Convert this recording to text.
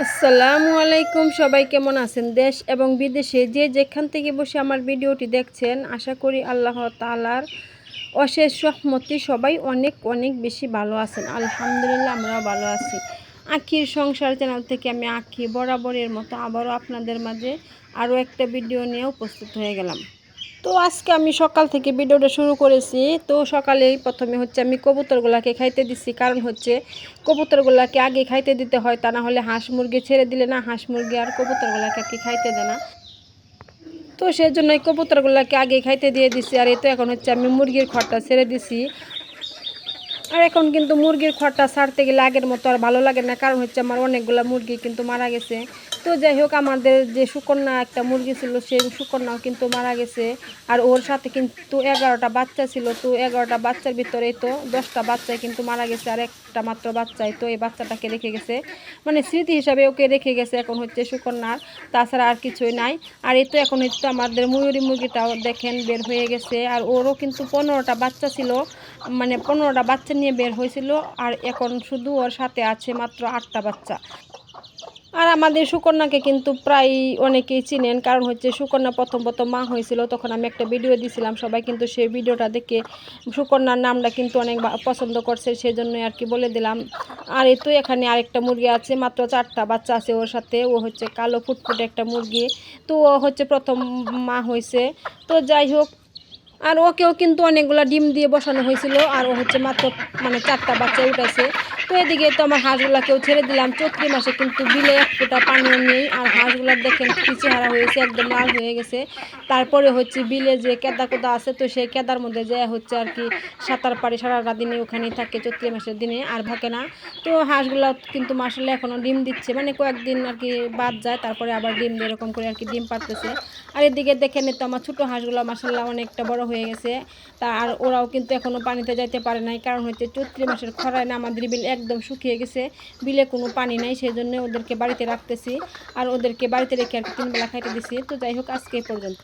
আসসালামু আলাইকুম। সবাই কেমন আছেন? দেশ এবং বিদেশে যে যেখান থেকে বসে আমার ভিডিওটি দেখছেন, আশা করি আল্লাহ তাআলার অশেষ রহমতে সবাই অনেক অনেক বেশি ভালো আছেন। আলহামদুলিল্লাহ আমরাও ভালো আছি। আখির সংসার চ্যানেল থেকে আমি আখি বরাবরের মতো আবারও আপনাদের মাঝে আরও একটা ভিডিও নিয়ে উপস্থিত হয়ে গেলাম। তো আজকে আমি সকাল থেকে ভিডিওটা শুরু করেছি। তো সকালেই প্রথমে আমি কবুতরগুলাকে খাইতে দিচ্ছি, কারণ কবুতরগুলাকে আগে খাইতে দিতে হয়, তা না হলে হাঁস মুরগি ছেড়ে দিলে না হাঁস মুরগি আর কবুতরগুলাকে আর কি খাইতে দেয় না। তো সেই জন্য এই কবুতরগুলাকে আগে খাইতে দিয়ে দিছি। আর এই তো এখন আমি মুরগির খড়টা ছেড়ে দিছি। আর এখন কিন্তু মুরগির খড়টা ছাড়তে গেলে আগের মতো আর ভালো লাগে না, কারণ আমার অনেকগুলো মুরগি কিন্তু মারা গেছে। তো যাই হোক, আমাদের যে সুকন্যা একটা মুরগি ছিল, সেই সুকন্যাও কিন্তু মারা গেছে। আর ওর সাথে কিন্তু 11টা বাচ্চা ছিল। তো 11টা বাচ্চার ভিতরে তো 10টা বাচ্চাই কিন্তু মারা গেছে, আর একটা মাত্র বাচ্চাই তো এই বাচ্চাটাকে রেখে গেছে, মানে স্মৃতি হিসাবে ওকে রেখে গেছে এখন সুকন্যার, তাছাড়া আর কিছুই নাই। আর এই তো এখন আমাদের ময়ূরী মুরগিটাও দেখেন বের হয়ে গেছে। আর ওরও কিন্তু 15টা বাচ্চা ছিল, মানে 15টা বাচ্চা নিয়ে বের হয়েছিল। আর এখন শুধু ওর সাথে আছে মাত্র 8টা বাচ্চা। আর আমাদের সুকন্যাকে কিন্তু প্রায় অনেকেই চিনেন, কারণ সুকন্যা প্রথম প্রথম মা হয়েছিল, তখন আমি একটা ভিডিও দিয়েছিলাম। সবাই কিন্তু সেই ভিডিওটা দেখে সুকন্যার নামটা কিন্তু অনেক পছন্দ করছে, সেজন্যই আর কি বলে দিলাম। আর এই তো এখানে আরেকটা মুরগি আছে, মাত্র 4টা বাচ্চা আছে ওর সাথে। ও কালো ফুটফুটে একটা মুরগি। তো ও প্রথম মা হয়েছে। তো যাই হোক, আর ওকেও কিন্তু অনেকগুলো ডিম দিয়ে বসানো হয়েছিল, আর ও মাত্র মানে 4টা বাচ্চা উঠেছে। তো এদিকে তো আমার হাঁসগুলাকেও ছেড়ে দিলাম। চৈত্রি মাসে কিন্তু বিলে এক ফোঁটা পানিও নেই। আর হাঁসগুলার দেখেন কী চেহারা হয়েছে, একদম লাল হয়ে গেছে। তারপরে বিলে যে কেদা কোদা আছে, তো সেই কেদার মধ্যে যে আর কি সাঁতার পাড়ে সারাটা দিনে ওখানেই থাকে চৈত্রি মাসের দিনে, আর থাকে না। তো হাঁসগুলা কিন্তু মাসাল্লাহ এখনও ডিম দিচ্ছে, মানে কয়েকদিন আর কি বাদ যায়, তারপরে আবার ডিম দিয়ে এরকম করে আর কি ডিম পাড়তেছে। আর এদিকে দেখেন তো আমার ছোটো হাঁসগুলো মাসাল্লাহ অনেকটা বড় হয়ে গেছে। তা আর ওরাও কিন্তু এখনও পানিতে যাইতে পারে নাই, কারণ চৈত্রি মাসের খরায় না আমাদের বিল একদম শুকিয়ে গেছে, বিলে কোনো পানি নাই। সেই জন্য ওদেরকে বাড়িতে রাখতেছি, আর ওদেরকে বাড়িতে রেখে আর কি 3 বেলা খাইতে দিছি। তো যাই হোক, আজকে এই পর্যন্ত।